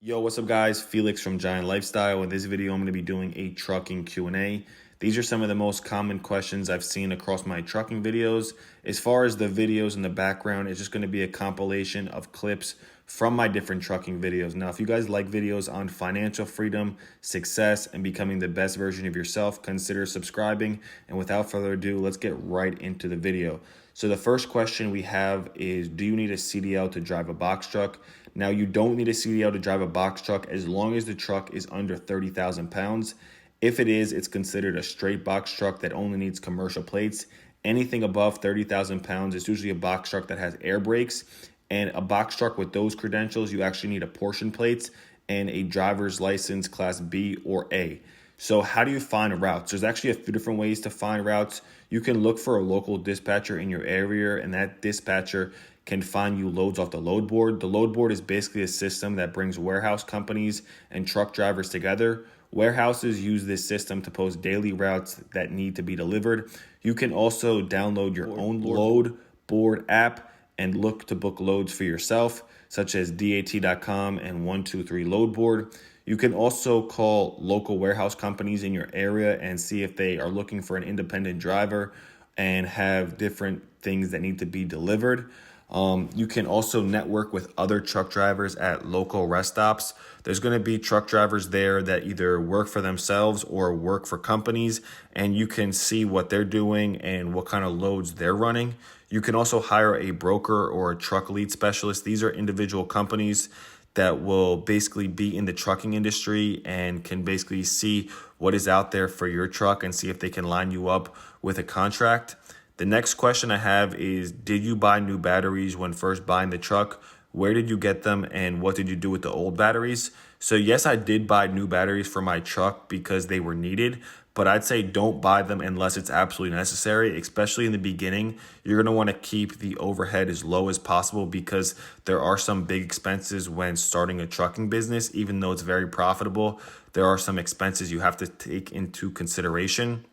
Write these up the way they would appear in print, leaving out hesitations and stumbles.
Yo, what's up guys? Felix from Giant Lifestyle. In this video, I'm going to be doing a trucking Q&A. These are some of the most common questions I've seen across my trucking videos. As far as the videos in the background, it's just going to be a compilation of clips from my different trucking videos. Now, if you guys like videos on financial freedom, success, and becoming the best version of yourself, consider subscribing. And without further ado, let's get right into the video. So the first question we have is, do you need a CDL to drive a box truck? Now, you don't need a CDL to drive a box truck as long as the truck is under 30,000 pounds. If it is, it's considered a straight box truck that only needs commercial plates. Anything above 30,000 pounds is usually a box truck that has air brakes. And a box truck with those credentials, you actually need a portion plates and a driver's license class B or A. So how do you find routes? There's actually a few different ways to find routes. You can look for a local dispatcher in your area, and that dispatcher can find you loads off the load board. The load board is basically a system that brings warehouse companies and truck drivers together. Warehouses use this system to post daily routes that need to be delivered. You can also download your own load board app and look to book loads for yourself, such as dat.com and 123 Load Board. You can also call local warehouse companies in your area and see if they are looking for an independent driver and have different things that need to be delivered. You can also network with other truck drivers at local rest stops. There's going to be truck drivers there that either work for themselves or work for companies, and you can see what they're doing and what kind of loads they're running. You can also hire a broker or a truck lead specialist. These are individual companies that will basically be in the trucking industry and can basically see what is out there for your truck and see if they can line you up with a contract. The next question I have is, did you buy new batteries when first buying the truck? Where did you get them and what did you do with the old batteries? So yes, I did buy new batteries for my truck because they were needed, but I'd say don't buy them unless it's absolutely necessary, especially in the beginning. You're going to want to keep the overhead as low as possible because there are some big expenses when starting a trucking business. Even though it's very profitable, there are some expenses you have to take into consideration.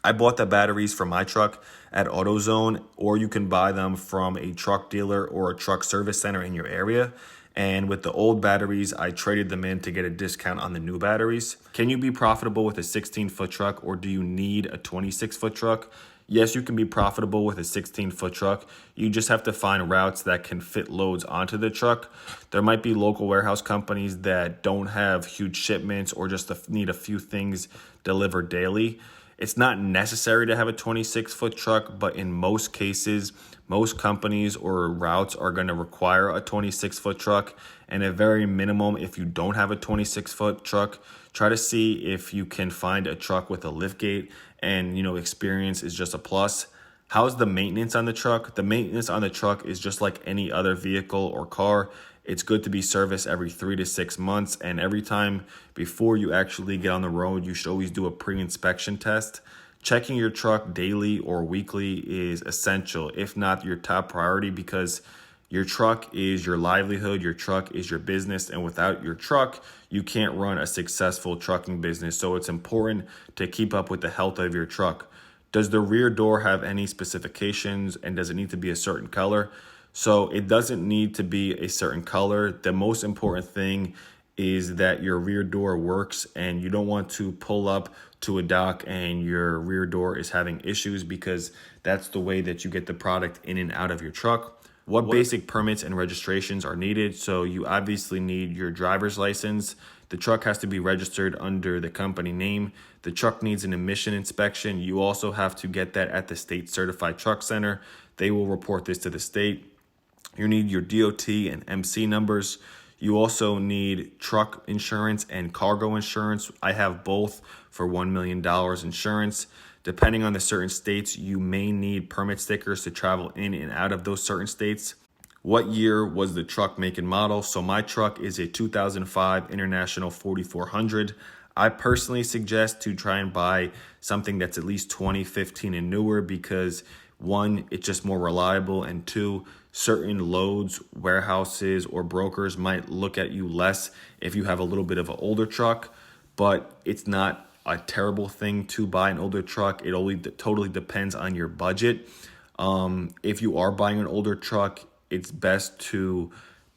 I bought the batteries for my truck at AutoZone, or you can buy them from a truck dealer or a truck service center in your area. And with the old batteries, I traded them in to get a discount on the new batteries. Can you be profitable with a 16-foot truck, or do you need a 26-foot truck? Yes, you can be profitable with a 16-foot truck. You just have to find routes that can fit loads onto the truck. There might be local warehouse companies that don't have huge shipments or just need a few things delivered daily. It's not necessary to have a 26-foot truck, but in most cases, most companies or routes are going to require a 26-foot truck. And at very minimum, if you don't have a 26-foot truck, try to see if you can find a truck with a lift gate, and experience is just a plus. How's the maintenance on the truck? The maintenance on the truck is just like any other vehicle or car. It's good to be serviced every 3 to 6 months. And every time before you actually get on the road, you should always do a pre-inspection test. Checking your truck daily or weekly is essential, if not your top priority, because your truck is your livelihood. Your truck is your business. And without your truck, you can't run a successful trucking business. So it's important to keep up with the health of your truck. Does the rear door have any specifications, and does it need to be a certain color? So it doesn't need to be a certain color. The most important thing is that your rear door works, and you don't want to pull up to a dock and your rear door is having issues, because that's the way that you get the product in and out of your truck. What basic permits and registrations are needed? So you obviously need your driver's license. The truck has to be registered under the company name. The truck needs an emission inspection. You also have to get that at the state certified truck center. They will report this to the state. You need your DOT and MC numbers. You also need truck insurance and cargo insurance. I have both for $1 million insurance. Depending on the certain states, you may need permit stickers to travel in and out of those certain states. What year was the truck, make, and model? So my truck is a 2005 International 4400. I personally suggest to try and buy something that's at least 2015 and newer, because one, it's just more reliable, and two, certain loads, warehouses, or brokers might look at you less if you have a little bit of an older truck. But it's not a terrible thing to buy an older truck. It only totally depends on your budget. If you are buying an older truck, it's best to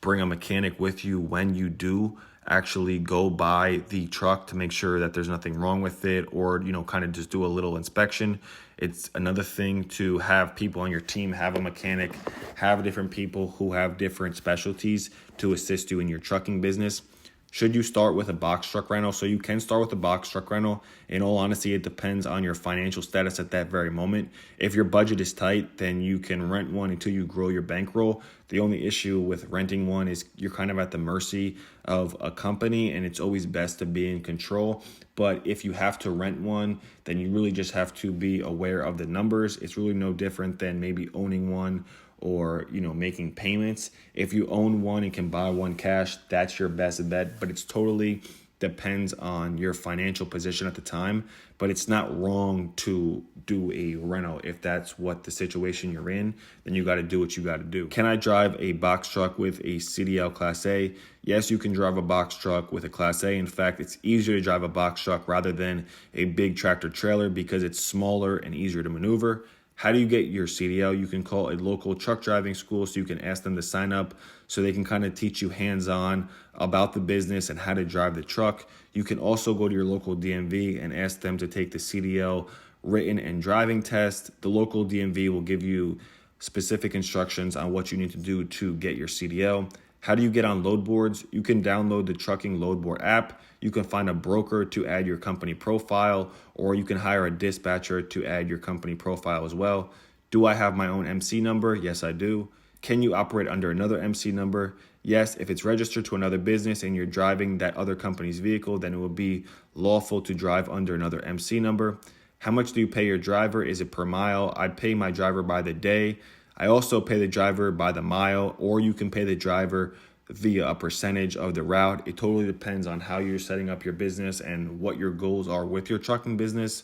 bring a mechanic with you when you do actually go buy the truck to make sure that there's nothing wrong with it, or, you know, kind of just do a little inspection. It's another thing to have people on your team, have a mechanic, have different people who have different specialties to assist you in your trucking business. Should you start with a box truck rental? So you can start with a box truck rental. In all honesty, it depends on your financial status at that very moment. If your budget is tight, then you can rent one until you grow your bankroll. The only issue with renting one is you're kind of at the mercy of a company, and it's always best to be in control. But if you have to rent one, then you really just have to be aware of the numbers. It's really no different than maybe owning one, or, you know, making payments. If you own one and can buy one cash, that's your best bet, but it's totally depends on your financial position at the time. But it's not wrong to do a rental. If that's what the situation you're in, then you got to do what you got to do. Can I drive a box truck with a Cdl Class A? Yes, you can drive a box truck with a Class A. In fact, it's easier to drive a box truck rather than a big tractor trailer because it's smaller and easier to maneuver. How do you get your CDL? You can call a local truck driving school, so you can ask them to sign up so they can kind of teach you hands-on about the business and how to drive the truck. You can also go to your local DMV and ask them to take the CDL written and driving test. The local DMV will give you specific instructions on what you need to do to get your CDL. How do you get on load boards? You can download the Trucking Load Board app. You can find a broker to add your company profile, or you can hire a dispatcher to add your company profile as well. Do I have my own MC number? Yes, I do. Can you operate under another MC number? Yes, if it's registered to another business and you're driving that other company's vehicle, then it will be lawful to drive under another MC number. How much do you pay your driver? Is it per mile? I pay my driver by the day. I also pay the driver by the mile, or you can pay the driver via a percentage of the route. It totally depends on how you're setting up your business and what your goals are with your trucking business.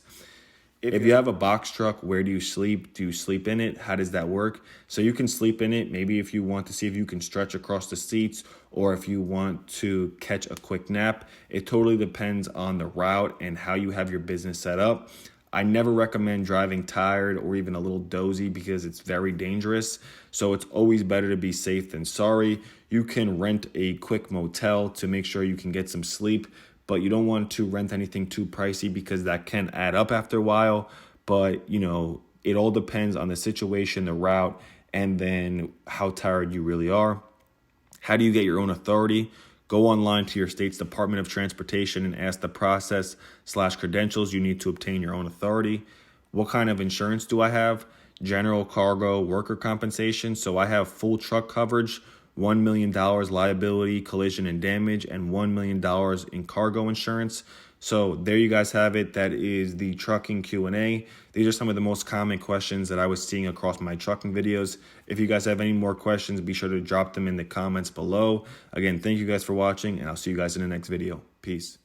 If you have a box truck, where do you sleep? Do you sleep in it? How does that work? So you can sleep in it, maybe if you want to see if you can stretch across the seats, or if you want to catch a quick nap. It totally depends on the route and how you have your business set up. I never recommend driving tired or even a little dozy because it's very dangerous. So it's always better to be safe than sorry. You can rent a quick motel to make sure you can get some sleep, but you don't want to rent anything too pricey because that can add up after a while. But, you know, it all depends on the situation, the route, and then how tired you really are. How do you get your own authority? Go online to your state's Department of Transportation and ask the process/credentials you need to obtain your own authority. What kind of insurance do I have? General, cargo, worker compensation. So I have full truck coverage, $1 million liability, collision and damage, and $1 million in cargo insurance. So there you guys have it. That is the trucking Q&A. These are some of the most common questions that I was seeing across my trucking videos. If you guys have any more questions, be sure to drop them in the comments below. Again, thank you guys for watching, and I'll see you guys in the next video. Peace.